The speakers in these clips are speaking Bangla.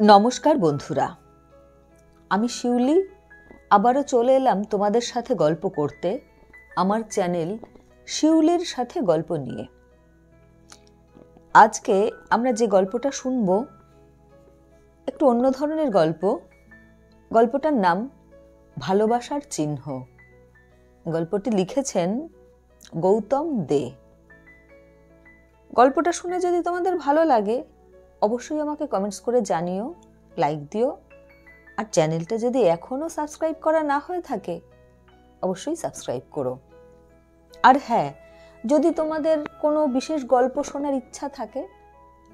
নমস্কার বন্ধুরা, আমি শিউলি আবারও চলে এলাম তোমাদের সাথে গল্প করতে আমার চ্যানেল শিউলির সাথে গল্প নিয়ে। আজকে আমরা যে গল্পটা শুনব একটু অন্য ধরনের গল্প। গল্পটার নাম ভালোবাসার চিহ্ন। গল্পটি লিখেছেন গৌতম দে। গল্পটা শুনে যদি তোমাদের ভালো লাগে অবশ্যই আমাকে কমেন্টস করে জানিও, লাইক দিও, আর চ্যানেলটা যদি এখনও সাবস্ক্রাইব করা না হয়ে থাকে অবশ্যই সাবস্ক্রাইব করো। আর হ্যাঁ, যদি তোমাদের কোনো বিশেষ গল্প শোনার ইচ্ছা থাকে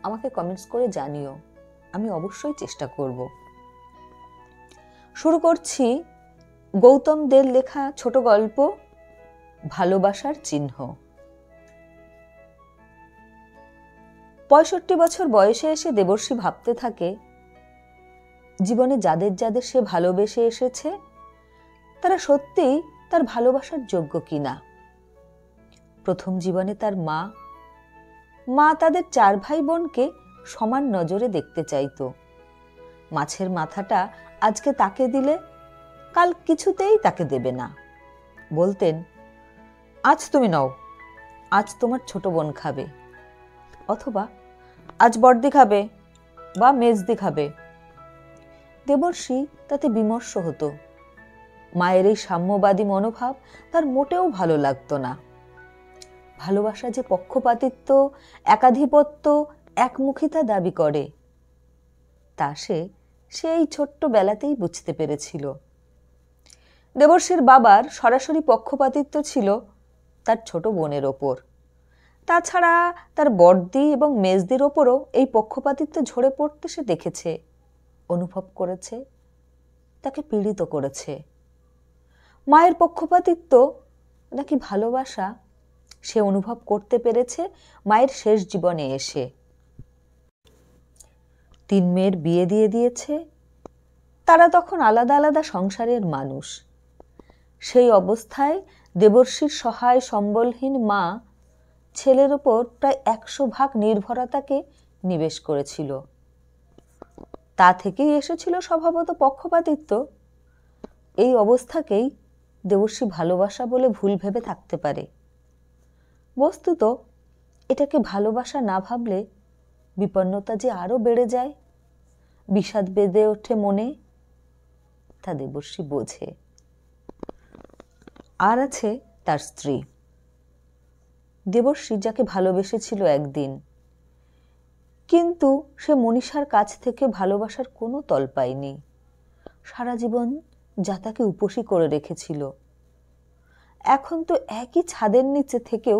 আমাকে কমেন্টস করে জানিও, আমি অবশ্যই চেষ্টা করব। শুরু করছি গৌতম দের লেখা ছোট গল্প ভালোবাসার চিহ্ন। 65 বছর বয়সে এসে দেবর্ষী ভাবতে থাকে জীবনে যাদের যাদের সে ভালোবেসে এসেছে তারা সত্যিই তার ভালোবাসার যোগ্য কিনা। প্রথম জীবনে তার মা তাদের 4 ভাই বোনকে সমান নজরে দেখতে চাইতো। মাছের মাথাটা আজকে তাকে দিলে কাল কিছুতেই তাকে দেবে না। বলতেন, আজ তুমি নাও, আজ তোমার ছোট বোন খাবে, অথবা আজ বড়দি খাবে বা মেজদি খাবে। দেবর্ষী তাতে বিমর্ষ হতো। মায়ের এই সাম্যবাদী মনোভাব তার মোটেও ভালো লাগতো না। ভালোবাসা যে পক্ষপাতিত্ব, একাধিপত্য, একমুখিতা দাবি করে তা সে এই ছোট্ট বেলাতেই বুঝতে পেরেছিল। দেবর্ষীর বাবার সরাসরি পক্ষপাতিত্ব ছিল তার ছোট বোনের ওপর। তাছাড়া তার বড়দি এবং মেজদির ওপরও এই পক্ষপাতিত্ব ঝরে পড়তে সে দেখেছে, অনুভব করেছে, তাকে পীড়িত করেছে। মায়ের পক্ষপাতিত্ব নাকি ভালোবাসা সে অনুভব করতে পেরেছে মায়ের শেষ জীবনে এসে। 3 মেয়ের বিয়ে দিয়ে দিয়েছে, তারা তখন আলাদা আলাদা সংসারের মানুষ। সেই অবস্থায় দেবর্ষীর সহায় সম্বলহীন মা ছেলের ওপর প্রায় 100% নির্ভরতাকে নিবেশ করেছিল। তা থেকেই এসেছিল স্বভাবত পক্ষপাতিত্ব। এই অবস্থাকেই দেবর্ষী ভালোবাসা বলে ভুল ভেবে থাকতে পারে। বস্তুত এটাকে ভালোবাসা না ভাবলে বিপন্নতা যে আরো বেড়ে যায়, বিষাদ বেঁধে ওঠে মনে, তা দেবর্ষী বোঝে। আর আছে তার স্ত্রী। দেবর্ষী যাকে ভালোবেসেছিল একদিন, কিন্তু সে মনীষার কাছ থেকে ভালোবাসার কোনো তল পায়নি। সারা জীবন যা তাকে উপসী করে রেখেছিল। এখন তো একই ছাদের নিচে থেকেও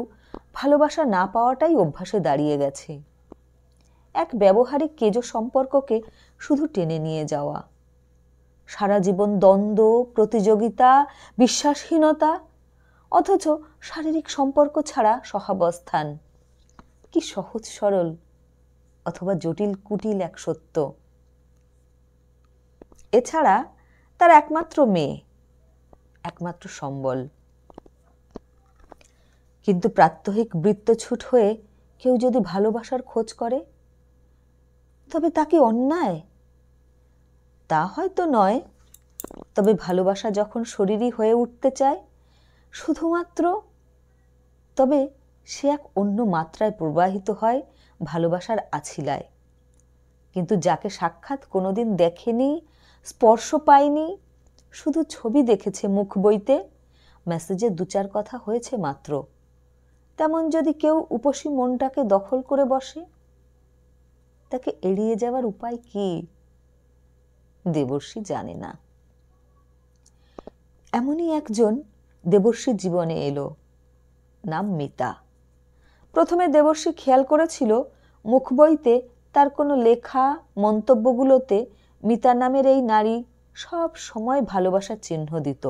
ভালোবাসা না পাওয়াটাই অভ্যাসে দাঁড়িয়ে গেছে। এক ব্যবহারিক কেজো সম্পর্ককে শুধু টেনে নিয়ে যাওয়া, সারা জীবন দ্বন্দ্ব, প্রতিযোগিতা, বিশ্বাসহীনতা, অথচ শারীরিক সম্পর্ক ছাড়া সহাবস্থান। কি সহজ সরল অথবা জটিল কুটিল এক সত্য। এছাড়া তার একমাত্র মেয়ে, একমাত্র সম্বল। কিন্তু প্রাত্যহিক বৃত্তছুট হয়ে কেউ যদি ভালোবাসার খোঁজ করে তবে তা কি অন্যায়? তা হয়তো নয়, তবে ভালোবাসা যখন শরীরী হয়ে উঠতে চায় শুধুমাত্র, তবে সে এক অন্য মাত্রায় প্রবাহিত হয় ভালোবাসার আছিলায়। কিন্তু যাকে সাক্ষাৎ কোনোদিন দেখেনি, স্পর্শ পায়নি, শুধু ছবি দেখেছে মুখ বইতে, মেসেজে 2-4 কথা হয়েছে মাত্র, তেমন যদি কেউ উপসী মনটাকে দখল করে বসে, তাকে এড়িয়ে যাওয়ার উপায় কি দেবর্ষী জানে না। এমনই একজন দেবর্ষীর জীবনে এলো, নাম মিতা। প্রথমে দেবর্ষী খেয়াল করেছিল মুখ বইতে তার কোনো লেখা মন্তব্যগুলোতে মিতা নামের এই নারী সব সময় ভালোবাসার চিহ্ন দিত।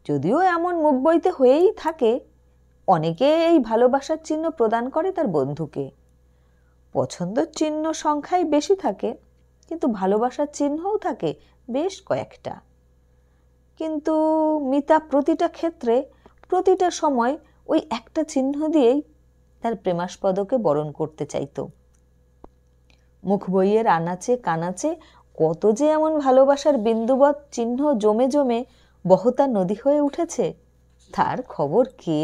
যদিও এমন মুখ বইতে হয়েই থাকে, অনেকে এই ভালোবাসার চিহ্ন প্রদান করে তার বন্ধুকে। পছন্দের চিহ্ন সংখ্যাই বেশি থাকে, কিন্তু ভালোবাসার চিহ্নও থাকে বেশ কয়েকটা। কিন্তু মিতা প্রতিটা ক্ষেত্রে, প্রতিটা সময় ওই একটা চিহ্ন দিয়েই তার প্রেমাস্পদকে বরণ করতে চাইত। মুখ বইয়ের আনাচে কানাচে কত যে এমন ভালোবাসার বিন্দুবৎ চিহ্ন জমে জমে বহতা নদী হয়ে উঠেছে, তার খবর কে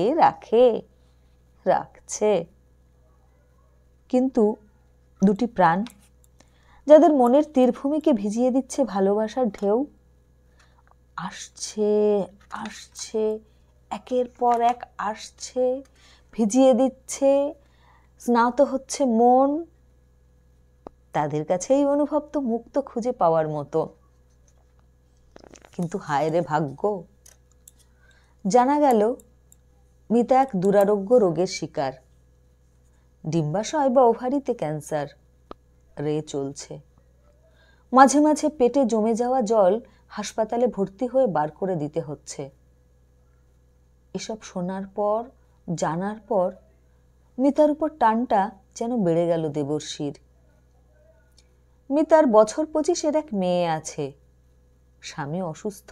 রাখছে। কিন্তু দুটি প্রাণ, যাদের মনের তীরভূমিকে ভিজিয়ে দিচ্ছে ভালোবাসার ঢেউ, আসছে আসছে, একের পর এক আসছে, ভিজিয়ে দিচ্ছে, স্নাত হচ্ছে মন। তাদের কাছে এই অনুভব তো মুক্ত খুঁজে পাওয়ার মতো। কিন্তু হায় রে ভাগ্য, জানা গেল মিতা এক দুরারোগ্য রোগের শিকার। ডিম্বাশয় বা ওভারিতে ক্যান্সার চলছে। মাঝে মাঝে পেটে জমে যাওয়া জল হাসপাতালে ভর্তি হয়ে বার করে দিতে হচ্ছে। এসব শোনার পর, জানার পর মিতার উপর টানটা যেন বেড়ে গেল দেবর্ষীর। মিতার বছর 25-এর এক মেয়ে আছে, স্বামী অসুস্থ,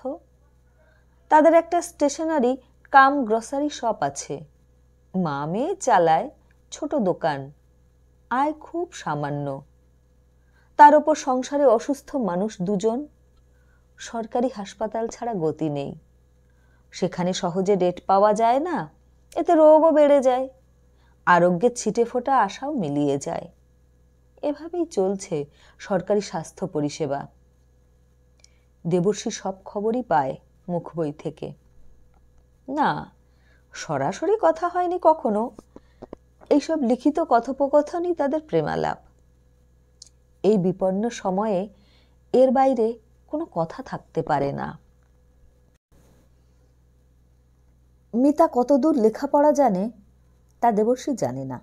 তাদের একটা স্টেশনারি কাম গ্রসারি শপ আছে, মা মেয়ে চালায় ছোট দোকান, আয় খুব সামান্য। তার ওপর সংসারে অসুস্থ মানুষ দুজন, সরকারি হাসপাতাল ছাড়া গতি নেই, সেখানে সহজে ডেট পাওয়া যায় না, এতে রোগও বেড়ে যায়, আরোগ্যের ছিটে ফোটা আশাও মিলিয়ে যায়। এভাবেই চলছে সরকারি স্বাস্থ্য পরিষেবা। দেবর্ষী সব খবরই পায় মুখ বই থেকে। না, সরাসরি কথা হয়নি কখনো, এইসব লিখিত কথোপকথনই তাদের প্রেমালাপ। এই বিপন্ন সময়ে এর বাইরে কোনো কথা থাকতে পারে না। মিতা কতদূর লেখাপড়া জানে তা দেবর্ষী জানে না,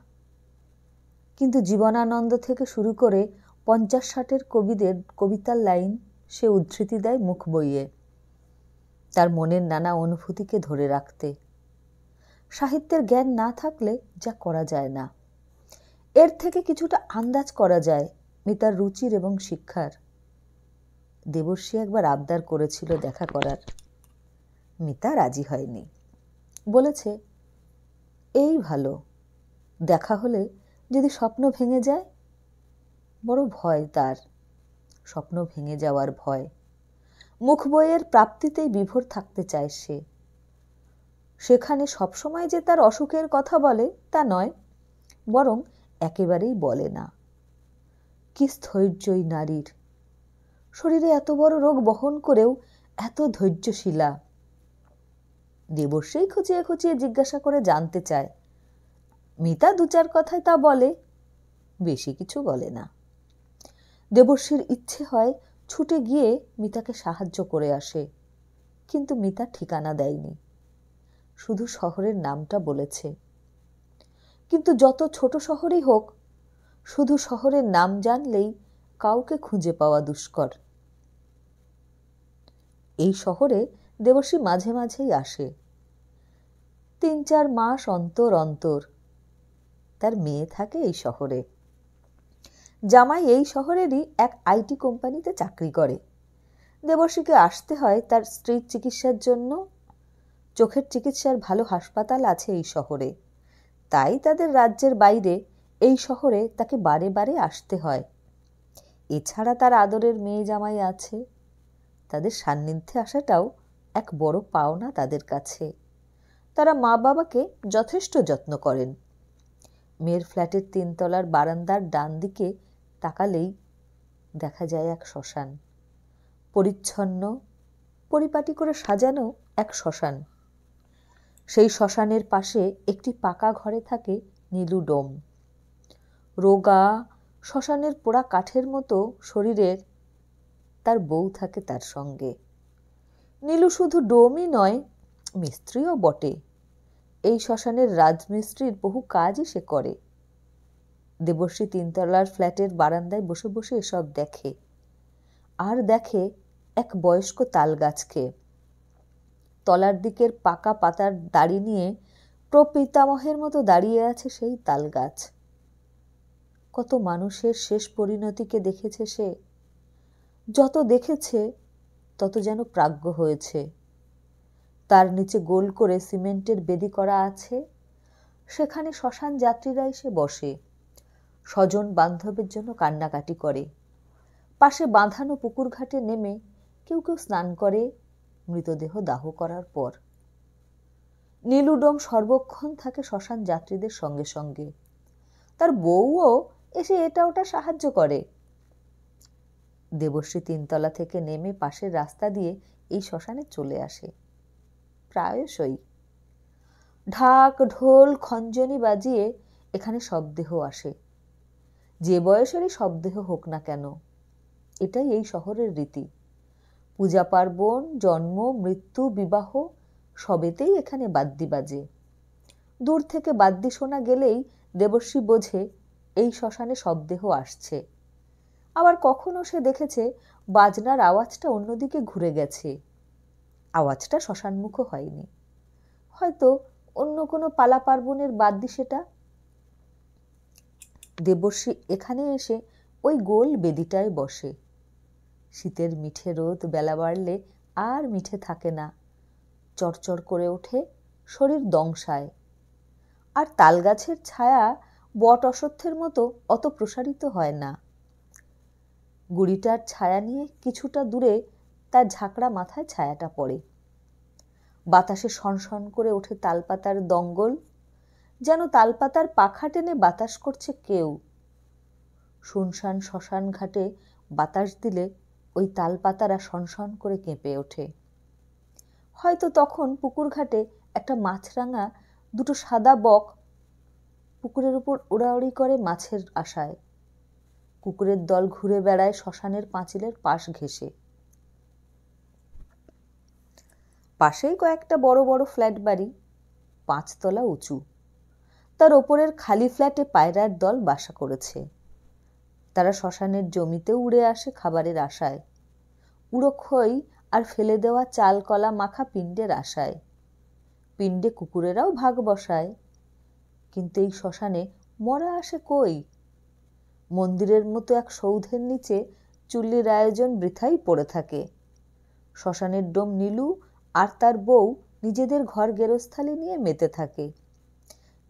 কিন্তু জীবনানন্দ থেকে শুরু করে 50-60-এর কবিদের কবিতার লাইন সে উদ্ধৃতি দেয় মুখ বইয়ে, তার মনের নানা অনুভূতিকে ধরে রাখতে। সাহিত্যের জ্ঞান না থাকলে যা করা যায় না, এর থেকে কিছুটা আন্দাজ করা যায় মিতার রুচির এবং শিক্ষার। দেবর্ষী একবার আবদার করেছিল দেখা করার, মিতা রাজি হয়নি, বলেছে এই ভালো, দেখা হলে যদি স্বপ্ন ভেঙে যায়। বড় ভয় তার, স্বপ্ন ভেঙে যাওয়ার ভয়। মুখ বইয়ের প্রাপ্তিতেই বিভোর থাকতে চায় সে। সেখানে সবসময় যে তার অসুখের কথা বলে তা নয়, বরং একেবারেই বলে না। কি স্থৈর্যই নারীর! শরীরে এত বড় রোগ বহন করেও এত ধৈর্যশীলা। দেবর্ষী খুঁচিয়ে খুঁচিয়ে জিজ্ঞাসা করে জানতে চায়। মিতা 2-4 কথায় তা বলে, বেশি কিছু বলে না। দেবর্ষীর ইচ্ছে হয় ছুটে গিয়ে মিতাকে সাহায্য করে আসে, কিন্তু মিতা ঠিকানা দেয়নি, শুধু শহরের নামটা বলেছে। কিন্তু যত ছোট শহরই হোক, শুধু শহরের নাম জানলেই কাউকে খুঁজে পাওয়া দুষ্কর। এই শহরে দেবর্ষী মাঝে মাঝেই আসে, 3-4 মাস অন্তর অন্তর। তার মেয়ে থাকে এই শহরে, জামাই এই শহরেরই এক আইটি কোম্পানিতে চাকরি করে। দেবর্ষীকে আসতে হয় তার স্ত্রীর চিকিৎসার জন্য। চোখের চিকিৎসার ভালো হাসপাতাল আছে এই শহরে, তাই তাদের রাজ্যের বাইরে এই শহরে তাকে বারে বারে আসতে হয়। এছাড়া তার আদরের মেয়ে জামাই আছে, তাদের সান্নিধ্যে আসাটাও এক বড় পাওনা তাদের কাছে। তারা মা বাবাকে যথেষ্ট যত্ন করেন। মেয়ের ফ্ল্যাটের 3 তলার বারান্দার ডান দিকে তাকালেই দেখা যায় এক শ্মশান, পরিচ্ছন্ন পরিপাটি করে সাজানো এক শ্মশান। সেই শ্মশানের পাশে একটি পাকা ঘরে থাকে নীলু ডোম। রোগা, শ্মশানের পোড়া কাঠের মতো শরীরের তার বউ থাকে তার সঙ্গে। নীলু শুধু ডোমই নয়, মিস্ত্রিও বটে। এই শ্মশানের রাজমিস্ত্রির বহু কাজই সে করে। দেবর্ষী 3 তলার ফ্ল্যাটের বারান্দায় বসে বসে এসব দেখে, আর দেখে এক বয়স্ক তাল গাছকে। তলার দিকের পাকা পাতার দাড়ি নিয়ে প্রপিতামহের মতো দাঁড়িয়ে আছে সেই তাল গাছ। কত মানুষের শেষ পরিণতিকে দেখেছে সে, যত দেখেছে তত যেন প্রাজ্ঞ হয়েছে। তার নিচে গোল করে সিমেন্টের বেদি করা আছে, সেখানে শ্মশান যাত্রীরা এসে বসে। স্বজন বান্ধবের জন্য কান্নাকাটি করে। পাশে বাঁধানো পুকুর ঘাটে নেমে কেউ কেউ স্নান করে মৃতদেহ দাহ করার পর। নীলুডোম সর্বক্ষণ থাকে শ্মশান যাত্রীদের সঙ্গে সঙ্গে। তার বউও এসে এটা ওটা সাহায্য করে। দেবশ্রী ৩ তলা থেকে নেমে পাশের রাস্তা দিয়ে এই শ্মশানে চলে আসে প্রায়শই। ঢাক ঢোল খঞ্জনি বাজিয়ে এখানে শবদেহ আসে, যে বয়সেরই শবদেহ হোক না কেন। এটাই এই শহরের রীতি। পূজা পার্বণ, জন্ম, মৃত্যু, বিবাহ সবেতেই এখানে বাদ্যি বাজে। দূর থেকে বাদ্যি শোনা গেলেই দেবশ্রী বোঝে এই শ্মশানে শবদেহ আসছে। আবার কখনো সে দেখেছে বাজনার আওয়াজটা অন্যদিকে ঘুরে গেছে, আওয়াজটা শ্মশানমুখো হয়নি। হয়তো অন্য কোনো পালা পার্বণের বাদ্যি সেটা। দেবশ্রী এখানে এসে ওই গোল বেদিটায় বসে। শীতের মিঠে রোদ বেলা বাড়লে আর মিঠে থাকে না, চড়চড় করে ওঠে, শরীর দংশায়। আর তালগাছের ছায়া বট অশ্বত্থের মতো অত প্রসারিত হয় না। গুড়িটার ছায়া নিয়ে কিছুটা দূরে তার ঝাঁকড়া মাথায় ছায়াটা পড়ে। বাতাসে সনসন করে ওঠে তালপাতার দঙ্গল, যেন তালপাতার পাখা টেনে বাতাস করছে কেউ। শুনশান শ্মশান ঘাটে বাতাস দিলে ওই তালপাতারা সনসন করে কেঁপে ওঠে। হয়তো তখন পুকুর ঘাটে একটা মাছরাঙা 2টো সাদা বক পুকুরের উপর ওড়াউড়ি করে মাছের আশায়। কুকুরের দল ঘুরে বেড়ায় শ্মশানের পাঁচিলের পাশ ঘেঁষে। পাশেই কয়েকটা বড় বড় ফ্ল্যাট বাড়ি, 5 তলা উঁচু। তার ওপরের খালি ফ্ল্যাটে পায়রার দল বাসা করেছে। তারা শ্মশানের জমিতে উড়ে আসে খাবারের আশায়, উড়ো খই আর ফেলে দেওয়া চাল কলা মাখা পিণ্ডের আশায়। পিণ্ডে কুকুরেরাও ভাগ বসায়। কিন্তু এই শ্মশানে মরা আসে কই? মন্দিরের মতো এক সৌধের নিচে চুল্লির আয়োজন বৃথাই পড়ে থাকে। শ্মশানের ডোম নীলু আর তার বউ নিজেদের ঘর গেরস্থালি নিয়ে মেতে থাকে।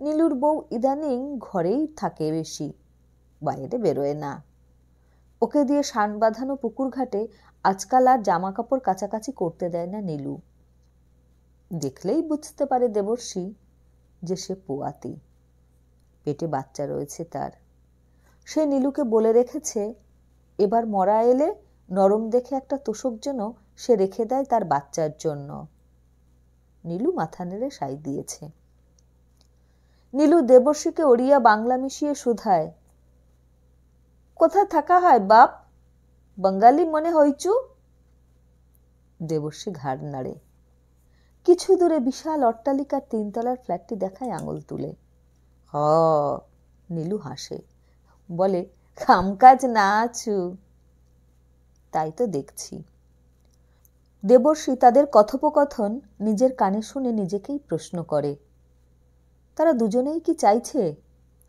নীলুর বউ ইদানিং ঘরেই থাকে বেশি, বাইরে বেরোয় না। ওকে দিয়ে শান বাঁধানো পুকুর ঘাটে আজকাল আর জামা কাপড় কাচাকাচি করতে দেয় না নীলু। দেখলেই বুঝতে পারে দেবশ্রী যে সে পোয়াতি, পেটে বাচ্চা রয়েছে তার। সে নীলুকে বলে রেখেছে এবার মরা এলে নরম দেখে একটা তোষক যেন সে রেখে দেয় তার বাচ্চার জন্য। নীলু মাথা নেড়ে সাই দিয়েছে। নীলু দেবশ্রীকে ওড়িয়া বাংলা মিশিয়ে শুধায়, কোথায় থাকা হয় বাপ? বাঙালি মনে হইচু? দেবশ্রী ঘাড় নাড়ে। কিছু দূরে বিশাল অট্টালিকার 3 তলার ফ্ল্যাটটি দেখায় আঙুল তুলে। হ, নীলু হাসে, বলে কামকাজ না আছু। তাই তো দেখছি। দেবশ্রী তাদের কথোপকথন নিজের কানে শুনে নিজেকেই প্রশ্ন করে, তারা দুজনেই কি চাইছে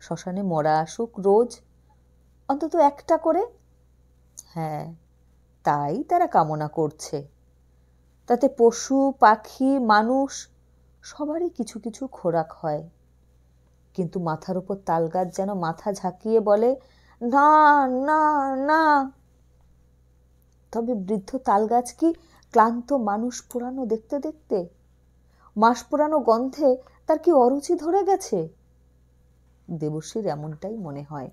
শ্মশানে মরা আসুক রোজ, অন্তত একটা করে? হ্যাঁ, তাই তারা কামনা করছে। তাতে পশু পাখি মানুষ সবারই কিছু কিছু খোরাক হয়। কিন্তু মাথার উপর তালগাছ যেন মাথা ঝাঁকিয়ে বলে, না না না। তবে বৃদ্ধ তালগাছ কি ক্লান্ত মানুষ পোড়ানো দেখতে দেখতে? মাস পোড়ানো গন্ধে তার কি অরুচি ধরে গেছে? দেবশ্রীর এমনটাই মনে হয়।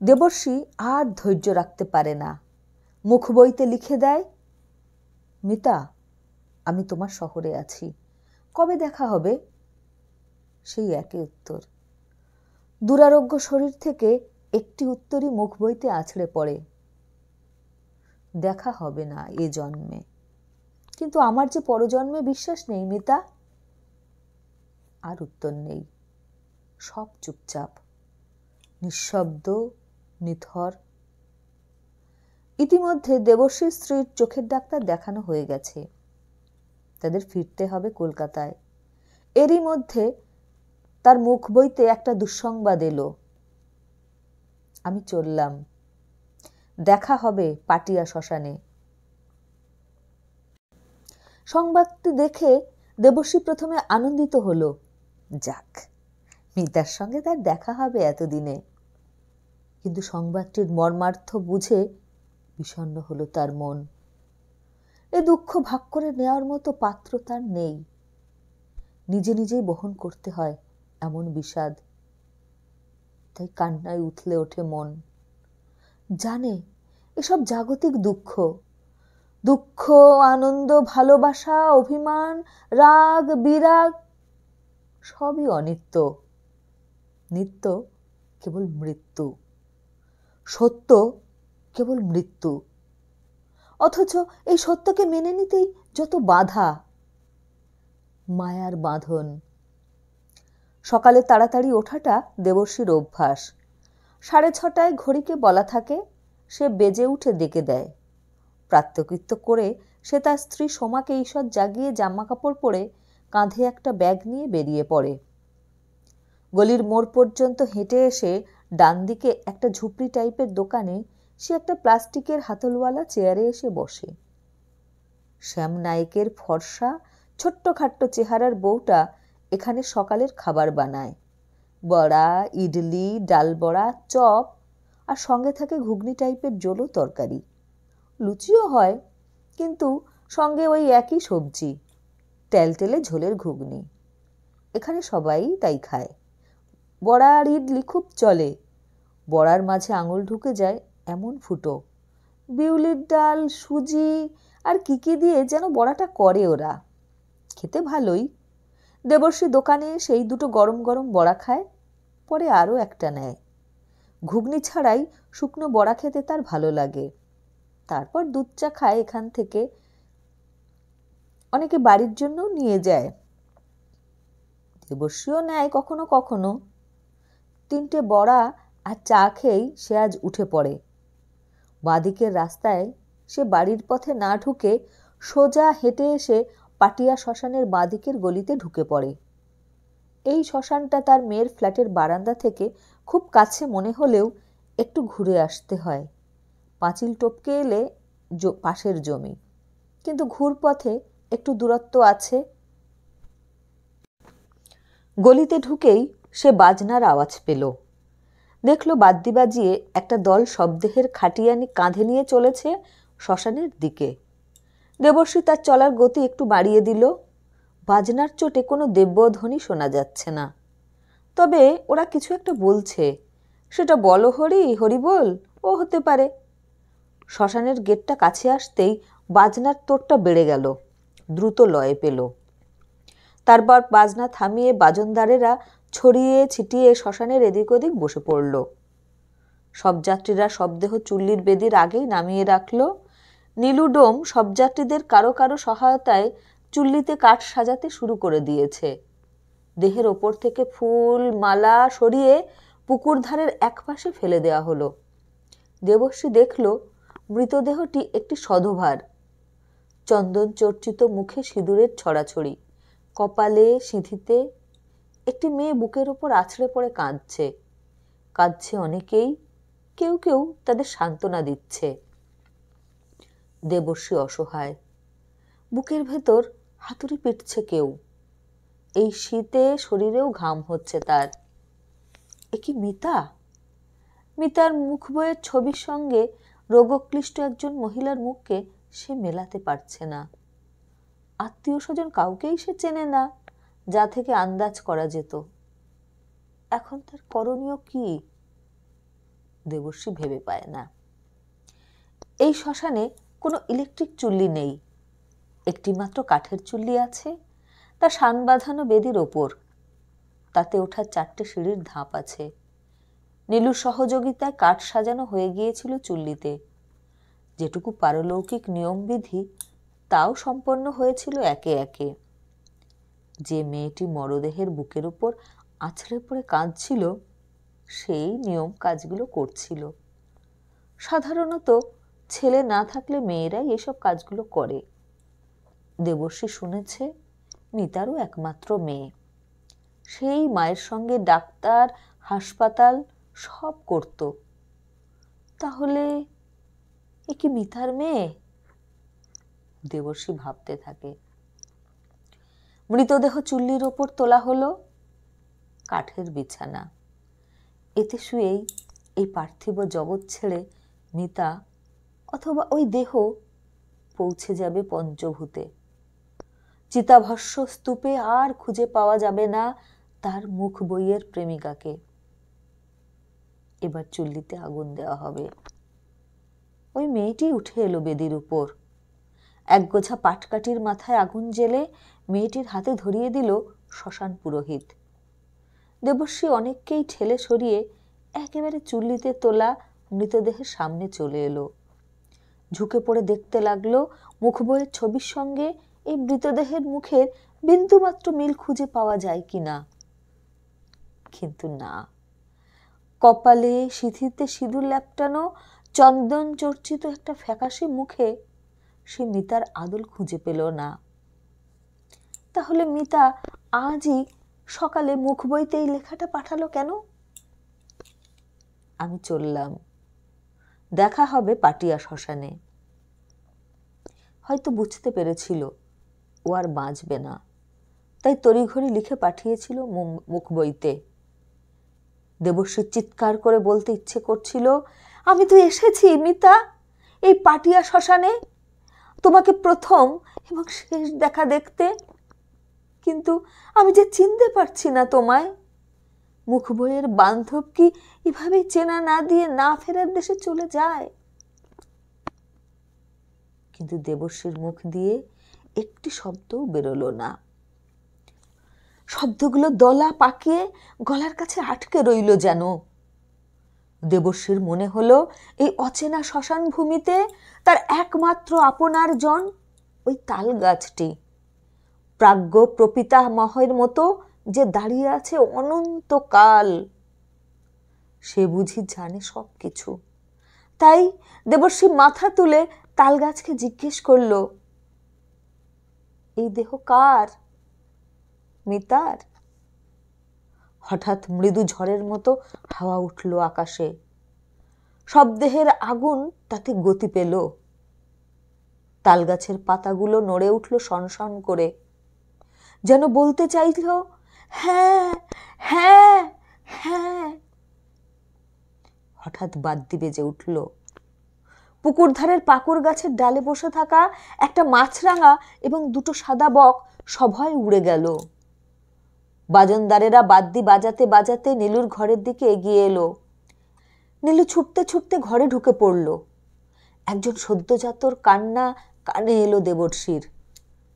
দেবশ্রী আর ধৈর্য রাখতে পারে না, মুখ বইতে লিখে দেয়, মিতা, আমি তোমার শহরে আছি, কবে দেখা হবে? সেই একই উত্তর। দুরারোগ্য শরীর থেকে একটি উত্তরই মুখ বইতে আছড়ে পড়ে, দেখা হবে না এ জন্মে, কিন্তু আমার যে পরজন্মে বিশ্বাস নেই মিতা। আর উত্তর নেই, সব চুপচাপ, নিঃশব্দ, নিথর। ইতিমধ্যে দেবশ্রীর স্ত্রীর চোখের ডাক্তার দেখানো হয়ে গেছে, তাদের ফিরতে হবে কলকাতায়। এরই মধ্যে তার মুখ বইতে একটা দুঃসংবাদ এলো, আমি চললাম, দেখা হবে পাটিয়া শ্মশানে। সংবাদটি দেখে দেবশ্রী প্রথমে আনন্দিত হলো, যাক মিতার সঙ্গে তার দেখা হবে এতদিনে। কিন্তু সংবাদটির মর্মার্থ বুঝে বিষণ্ণ হলো তার মন। এ দুঃখ ভাগ করে নেওয়ার মতো পাত্র তার নেই। নিজে নিজেই বহন করতে হয় এমন বিষাদ। তাই কান্নায় উথলে ওঠে মন। জানে এসব জাগতিক দুঃখ, দুঃখ, আনন্দ, ভালোবাসা, অভিমান, রাগ, বিরাগ সবই অনিত্য। নিত্য কেবল মৃত্যু, সত্য কেবল মৃত্যু। অথচ এই সত্যকে মেনে নিতেই যত বাধা, মায়ার বাঁধন। সকালে তাড়াতাড়ি ওঠাটা দেবর্ষীর অভ্যাস। 6:30টায় ঘড়িকে বলা থাকে, সে বেজে উঠে ডেকে দেয়। প্রাত্যকৃত্য করে সে তার স্ত্রী সোমাকে ঈষৎ জাগিয়ে জামা কাপড় পরে কাঁধে একটা ব্যাগ নিয়ে বেরিয়ে পড়ে। গলির মোড় পর্যন্ত হেঁটে এসে ডান দিকে একটা ঝুপড়ি টাইপের দোকানে সে একটা প্লাস্টিকের হাতলওয়ালা চেয়ারে এসে বসে। শ্যাম নায়েকের ফর্সা ছোট্টখাট্ট চেহারার বউটা এখানে সকালের খাবার বানায়। বড়া, ইডলি, ডাল বড়া, চপ আর সঙ্গে থাকে ঘুগনি টাইপের জোলো তরকারি। লুচিও হয়, কিন্তু সঙ্গে ওই একই সবজি, টেলটেলে ঝোলের ঘুগনি। এখানে সবাই তাই খায়। বড়া আর ইডলি খুব চলে। বড়ার মাঝে আঙুল ঢুকে যায় এমন ফুটো। বিউলির ডাল, সুজি আর কি দিয়ে যেন বড়াটা করে ওরা। খেতে ভালোই। দেবর্ষী দোকানে সেই দুটো গরম গরম বড়া খায়, পরে আরও একটা নেয়। ঘুগনি ছাড়াই শুকনো বড়া খেতে তার ভালো লাগে। তারপর দুধ চা খায় এখান থেকে। অনেকে বাড়ির জন্যও নিয়ে যায়। দেবর্ষীও নেয় কখনো কখনো। 3টে বড়া আর চা খেয়েই সে আজ উঠে পড়ে। বাঁদিকের রাস্তায় সে বাড়ির পথে না ঢুকে সোজা হেঁটে এসে পাটিয়া শ্মশানের বাঁদিকের গলিতে ঢুকে পড়ে। এই শ্মশানটা তার মেয়ের ফ্ল্যাটের বারান্দা থেকে খুব কাছে মনে হলেও একটু ঘুরে আসতে হয়। পাঁচিল টপকে এলে পাশের জমি, কিন্তু ঘুরপথে একটু দূরত্ব আছে। গলিতে ঢুকেই সে বাজনার আওয়াজ পেল। দেখল বাদ্যি বাজিয়ে একটা দল শবদেহের খাটিয়ানি কাঁধে নিয়ে চলেছে শ্মশানের দিকে। দেবর্ষী তার চলার গতি একটু বাড়িয়ে দিল। বাজনার চোটে কোনো দেব্যধ্বনি শোনা যাচ্ছে না, তবে ওরা কিছু একটা বলছে। সেটা বলো হরি, হরি বল ও হতে পারে। শ্মশানের গেটটা কাছে আসতেই বাজনার তোড়টা বেড়ে গেল, দ্রুত লয়ে পেল। তারপর বাজনা থামিয়ে বাজনদারেরা ছড়িয়ে ছিটিয়ে শ্মশানের এদিক ওদিক বসে পড়ল। সব যাত্রীরা শবদেহ চুল্লির বেদির আগেই নামিয়ে রাখল। নীলুডোম সব যাত্রীদের কারো কারো সহায়তায় চুল্লিতে কাঠ সাজাতে শুরু করে দিয়েছে। দেহের ওপর থেকে ফুল মালা সরিয়ে পুকুর ধারের একপাশে ফেলে দেওয়া হলো। দেবর্ষী দেখল মৃতদেহটি একটি সধবার। চন্দন চর্চিত মুখে সিঁদুরের ছড়াছড়ি, কপালে সিঁথিতে। একটি মেয়ে বুকের ওপর আছড়ে পড়ে কাঁদছে। কাঁদছে অনেকেই, কেউ কেউ তাদের সান্ত্বনা দিচ্ছে। দেবর্ষী অসহায়। বুকের ভেতর হাতুড়ি পিটছে কেউ। এই শীতে শরীরেও ঘাম হচ্ছে তার। এ কি মিতা? মিতার মুখ বইয়ের ছবির সঙ্গে রোগক্লিষ্ট একজন মহিলার মুখকে সে মেলাতে পারছে না। আত্মীয় স্বজন কাউকেই সে চেনে না যা থেকে আন্দাজ করা যেত। এখন তার করণীয় কি? দেবর্ষী ভেবে পায় না। এই শ্মশানে কোনো ইলেকট্রিক চুল্লি নেই। একটি মাত্র কাঠের চুল্লি আছে, তা শান বাঁধানো বেদির ওপর। তাতে ওঠার 4টে সিঁড়ির ধাপ আছে। নীলুর সহযোগিতায় কাঠ সাজানো হয়ে গিয়েছিল চুল্লিতে। যেটুকু পারলৌকিক নিয়মবিধি তাও সম্পন্ন হয়েছিল একে একে। যে মেয়েটি মরদেহের বুকের উপর আছড়ে পড়ে কাঁদছিল, সেই নিয়ম কাজগুলো করছিল। সাধারণত ছেলে না থাকলে মেয়েরাই এসব কাজগুলো করে। দেবর্ষী শুনেছে মিতারও একমাত্র মেয়ে। সেই মায়ের সঙ্গে ডাক্তার, হাসপাতাল সব করত। তাহলে এ কি মিতার মেয়ে? দেবর্ষী ভাবতে থাকে। মৃতদেহ চুল্লির ওপর তোলা হলো। কাঠের বিছানা। এতে শুয়েই এই পার্থিব জগৎ ছেড়ে মিতা অথবা ওই দেহ পৌঁছে যাবে পঞ্চভূতে। চিতাভস্ম স্তূপে আর খুঁজে পাওয়া যাবে না তার মুখ বইয়ের প্রেমিকাকে। এবার চুল্লিতে আগুন দেওয়া হবে। ওই মেয়েটি উঠে এলো বেদির উপর, এক গোছা পাটকাঠির মাথায় আগুন জ্বেলে মেয়েটির হাতে ধরিয়ে দিল শ্মশান পুরোহিত। দেবশ্রী অনেককেই ঠেলে সরিয়ে একেবারে চুল্লিতে তোলা মৃতদেহের সামনে চলে এলো। ঝুঁকে পড়ে দেখতে লাগলো মুখ বইয়ের ছবির সঙ্গে এই মৃতদেহের মুখের বিন্দুমাত্র মিল খুঁজে পাওয়া যায় কিনা। কিন্তু না, কপালে সিঁথিতে সিঁদুর ল্যাপটানো চন্দন চর্চিত একটা ফ্যাকাশে মুখে সে মিতার আদল খুঁজে পেল না। তাহলে মিতা আজই সকালে মুখ বইতে এই লেখাটা পাঠালো কেন? আমি চললাম, দেখা হবে পাটিয়া শ্মশানে। হয়তো বুঝতে পেরেছিল ও আর বাঁচবে না, তাই তড়িঘড়ি লিখে পাঠিয়েছিল মুখ বইতে। দেবশ্রী চিৎকার করে বলতে ইচ্ছে করছিল, আমি তো এসেছি মিতা, এই পাটিয়া শ্মশানে তোমাকে প্রথম এবং শেষ দেখা দেখতে, কিন্তু আমি যে চিনতে পারছি না তোমায়। মুখ বইয়ের বান্ধব কি এভাবেই চেনা না দিয়ে না ফেরার দেশে চলে যায়? কিন্তু দেবশ্রীর মুখ দিয়ে একটি শব্দও বেরোলো না। শব্দগুলো দলা পাকিয়ে গলার কাছে আটকে রইল যেন। দেবশ্রীর মনে হলো এই অচেনা শ্মশান ভূমিতে তার একমাত্র আপনার জন ওই তাল গাছটি, প্রাজ্ঞ প্রপিতামহের মতো যে দাঁড়িয়ে আছে অনন্তকাল। সে বুঝি জানে সব কিছু। তাই দেবশ্রী মাথা তুলে তাল গাছকে জিজ্ঞেস করল, এই দেহ কার? মিতার? হঠাৎ মৃদু ঝড়ের মতো হাওয়া উঠল আকাশে। সব দেহের আগুন তাতে গতি পেল। তালগাছের পাতাগুলো নড়ে উঠল সনসন করে, যেন বলতে চাইল, হ্যাঁ হ্যাঁ হ্যাঁ। হঠাৎ বাদ্যি বেজে উঠল। পুকুর ধারের পাকুর গাছের ডালে বসে থাকা একটা মাছরাঙা এবং দুটো সাদা বক সভয়ে উড়ে গেল। বাজনদারেরা বাদ্যি বাজাতে বাজাতে নীলুর ঘরের দিকে এগিয়ে এলো। নীলু ছুটতে ছুটতে ঘরে ঢুকে পড়ল। একজন সদ্যজাতর কান্না কানে এলো দেবর্ষীর।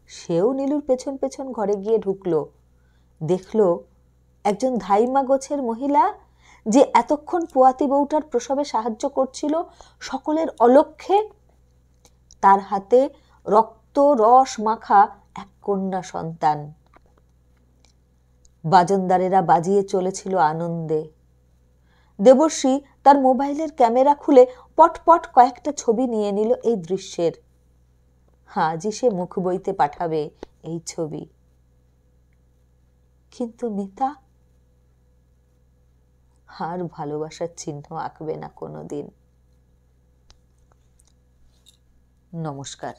সেও নীলুর পেছন পেছন ঘরে গিয়ে ঢুকলো। দেখলো একজন ধাইমা গোছের মহিলা, যে এতক্ষণ পোয়াতি বউটার প্রসবে সাহায্য করছিল সকলের অলক্ষ্যে, তার হাতে রক্ত রস মাখা এক কন্যা সন্তান। বাজনদারেরা বাজিয়ে চলেছিল আনন্দে। দেবশ্রী তার মোবাইলের ক্যামেরা খুলে পটপট কয়েকটা ছবি নিয়ে নিল এই দৃশ্যের। আজই সে মুখ বইতে পাঠাবে এই ছবি। কিন্তু মিতা আর ভালোবাসার চিহ্ন আঁকবে না কোনোদিন। নমস্কার।